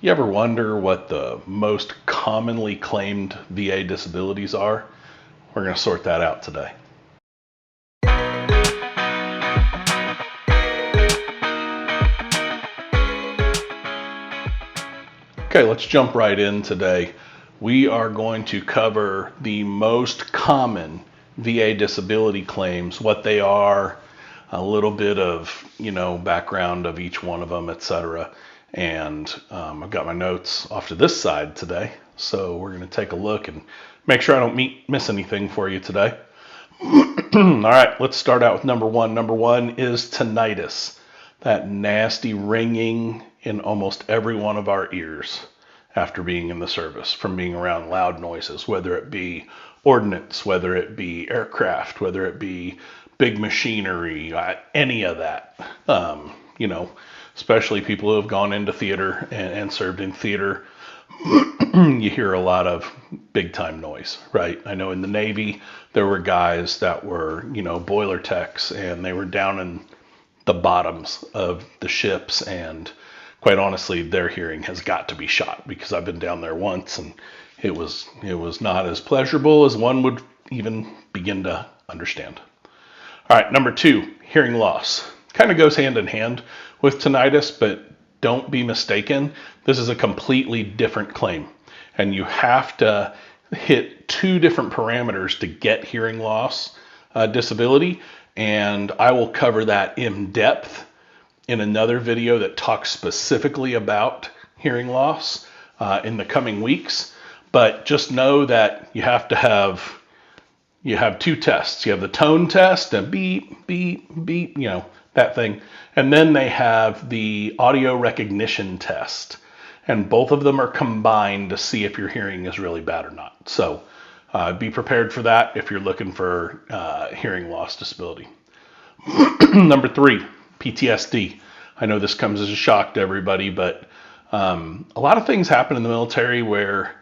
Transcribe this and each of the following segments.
You ever wonder what the most commonly claimed VA disabilities are? We're going to sort that out today. Okay, let's jump right in today. We are going to cover the most common VA disability claims, what they are, a little bit of, background of each one of them, etc. And I've got my notes off to this side today, so we're going to take a look and make sure I don't miss anything for you today. All right, let's start out with number one. Number one is tinnitus, that nasty ringing in almost every one of our ears after being in the service from being around loud noises, whether it be ordnance, whether it be aircraft, whether it be big machinery, any of that. Especially people who have gone into theater and served in theater, you hear a lot of big time noise, right? I know in the Navy, there were guys that were, boiler techs, and they were down in the bottoms of the ships, and quite honestly, their hearing has got to be shot, because I've been down there once, and it was not as pleasurable as one would even begin to understand. All right, number two, hearing loss. Kind of goes hand in hand with tinnitus, but don't be mistaken. This is a completely different claim, and you have to hit two different parameters to get hearing loss disability, and I will cover that in depth in another video that talks specifically about hearing loss in the coming weeks. But just know that you have two tests. You have the tone test, a beep, beep, beep, that thing. And then they have the audio recognition test. And both of them are combined to see if your hearing is really bad or not. So be prepared for that if you're looking for hearing loss disability. Number three, PTSD. I know this comes as a shock to everybody, but a lot of things happen in the military where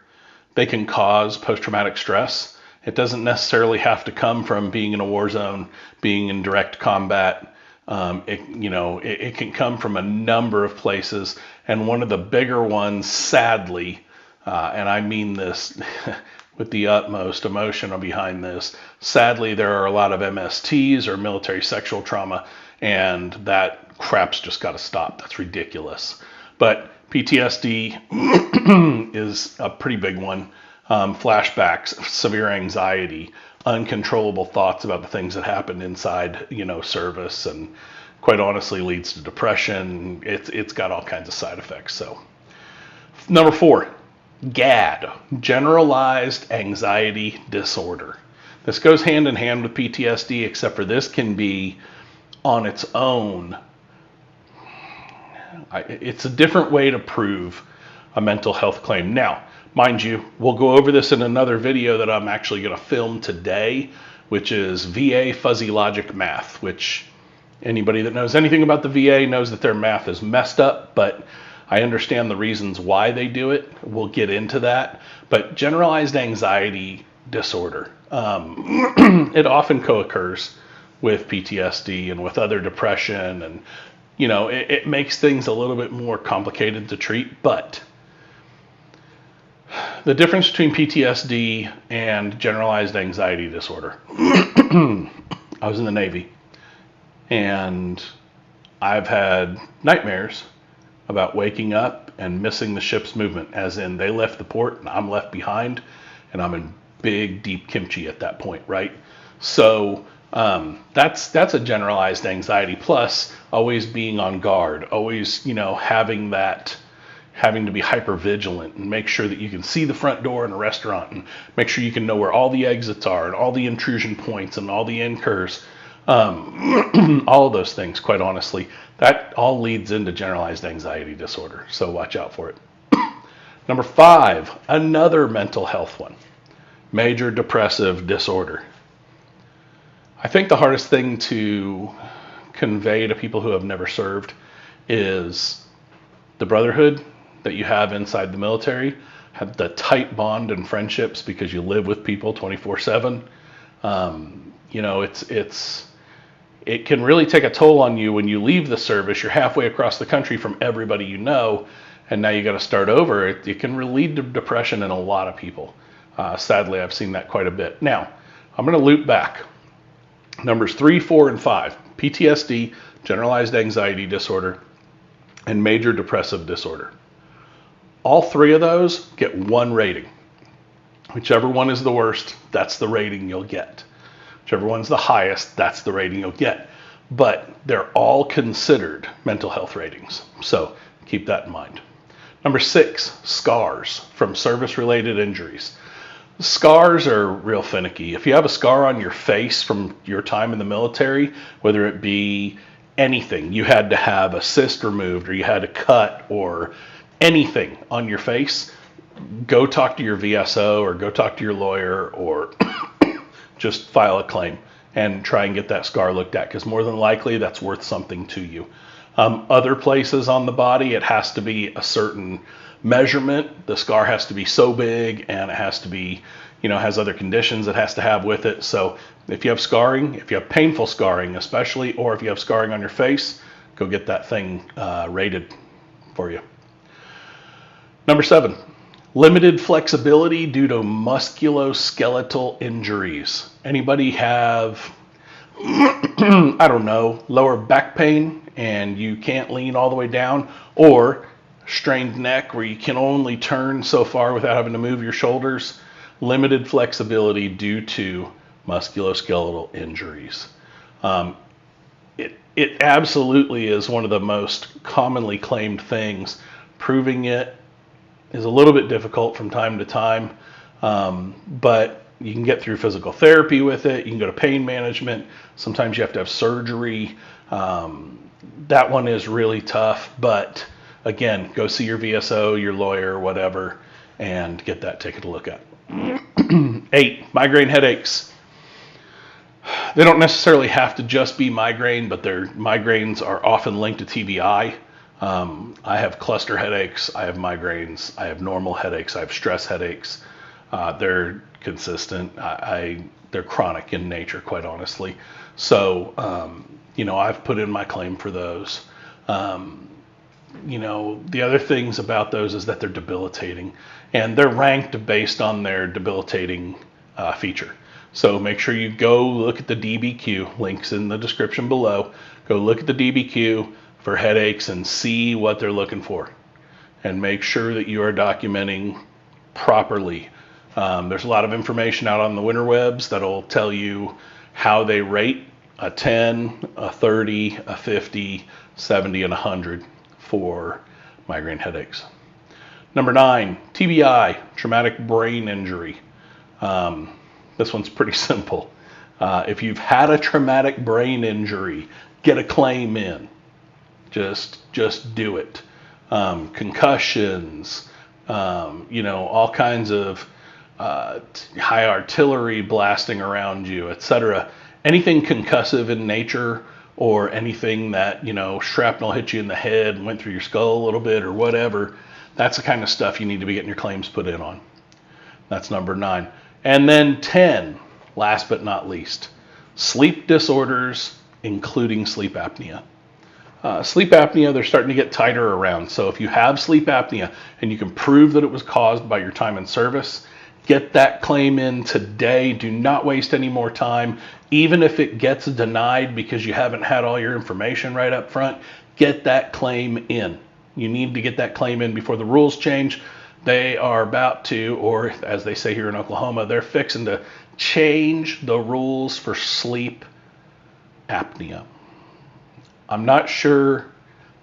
they can cause post-traumatic stress. It doesn't necessarily have to come from being in a war zone, being in direct combat. It can come from a number of places. And one of the bigger ones, sadly, and I mean this with the utmost emotion behind this, sadly, there are a lot of MSTs or military sexual trauma, and that crap's just got to stop. That's ridiculous. But PTSD is a pretty big one. Flashbacks, severe anxiety, uncontrollable thoughts about the things that happened inside, service, and quite honestly leads to depression. It's got all kinds of side effects. So, number four, GAD, generalized anxiety disorder. This goes hand in hand with PTSD, except for this can be on its own. It's a different way to prove a mental health claim. Now, mind you, we'll go over this in another video that I'm actually going to film today, which is VA fuzzy logic math, which anybody that knows anything about the VA knows that their math is messed up, but I understand the reasons why they do it. We'll get into that. But generalized anxiety disorder, it often co-occurs with PTSD and with other depression, and it makes things a little bit more complicated to treat. But the difference between PTSD and generalized anxiety disorder. I was in the Navy, and I've had nightmares about waking up and missing the ship's movement, as in they left the port and I'm left behind, and I'm in big, deep kimchi at that point, right? So that's a generalized anxiety, plus always being on guard, always, having to be hyper vigilant and make sure that you can see the front door in a restaurant, and make sure you can know where all the exits are and all the intrusion points and all the incurs, all of those things, quite honestly, that all leads into generalized anxiety disorder. So watch out for it. Number five, another mental health one, major depressive disorder. I think the hardest thing to convey to people who have never served is the brotherhood that you have inside the military, have the tight bond and friendships because you live with people 24/7. It can really take a toll on you when you leave the service. You're halfway across the country from everybody you know, and now you got to start over, it can lead to depression in a lot of people. Sadly, I've seen that quite a bit. Now, I'm going to loop back. Numbers 3, 4, and 5, PTSD, generalized anxiety disorder, and major depressive disorder. All three of those get one rating. Whichever one is the worst, that's the rating you'll get. Whichever one's the highest, that's the rating you'll get. But they're all considered mental health ratings. So keep that in mind. Number 6, scars from service-related injuries. Scars are real finicky. If you have a scar on your face from your time in the military, whether it be anything, you had to have a cyst removed or you had a cut or anything on your face, go talk to your VSO or go talk to your lawyer or just file a claim and try and get that scar looked at, because more than likely that's worth something to you. Other places on the body, it has to be a certain measurement. The scar has to be so big, and it has to be, has other conditions it has to have with it. So if you have scarring, if you have painful scarring especially, or if you have scarring on your face, go get that thing rated for you. Number 7, limited flexibility due to musculoskeletal injuries. Anybody have, I don't know, lower back pain and you can't lean all the way down, or strained neck where you can only turn so far without having to move your shoulders? Limited flexibility due to musculoskeletal injuries. It absolutely is one of the most commonly claimed things. Proving it is a little bit difficult from time to time, but you can get through physical therapy with it. You can go to pain management. Sometimes you have to have surgery. That one is really tough, but again, go see your VSO, your lawyer, whatever, and get that taken a look at. 8, migraine headaches. They don't necessarily have to just be migraine, but their migraines are often linked to TBI. I have cluster headaches, I have migraines, I have normal headaches, I have stress headaches. They're consistent. They're chronic in nature, quite honestly. So, I've put in my claim for those. The other things about those is that they're debilitating, and they're ranked based on their debilitating feature. So make sure you go look at the DBQ, links in the description below. Go look at the DBQ for headaches and see what they're looking for, and make sure that you are documenting properly. There's a lot of information out on the interwebs that'll tell you how they rate a 10, a 30, a 50, 70, and 100 for migraine headaches. Number 9, TBI, traumatic brain injury. This one's pretty simple. If you've had a traumatic brain injury, get a claim in. Just do it. Concussions, all kinds of high artillery blasting around you, etc. Anything concussive in nature, or anything that, shrapnel hit you in the head and went through your skull a little bit or whatever, that's the kind of stuff you need to be getting your claims put in on. That's number 9. And then 10, last but not least, sleep disorders, including sleep apnea. Sleep apnea, they're starting to get tighter around. So if you have sleep apnea and you can prove that it was caused by your time in service, get that claim in today. Do not waste any more time. Even if it gets denied because you haven't had all your information right up front, get that claim in. You need to get that claim in before the rules change. They are about to, or as they say here in Oklahoma, they're fixing to change the rules for sleep apnea. I'm not sure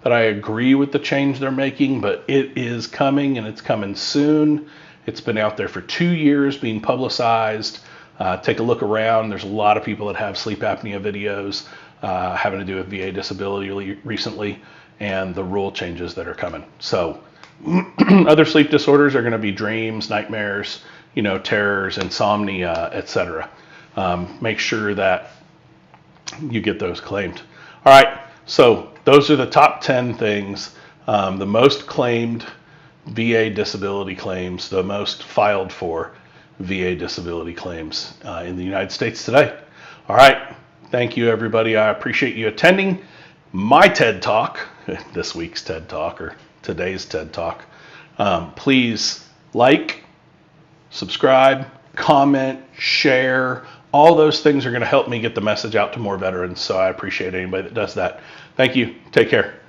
that I agree with the change they're making, but it is coming, and it's coming soon. It's been out there for 2 years being publicized. Take a look around. There's a lot of people that have sleep apnea videos having to do with VA disability recently, and the rule changes that are coming. So other sleep disorders are going to be dreams, nightmares, terrors, insomnia, etc. Make sure that you get those claimed. All right, so those are the top 10 things, the most claimed VA disability claims, the most filed for VA disability claims in the United States today. All right, thank you everybody. I appreciate you attending my TED Talk, this week's TED Talk, or today's TED Talk. Please like, subscribe, comment, share. All those things are going to help me get the message out to more veterans. So I appreciate anybody that does that. Thank you. Take care.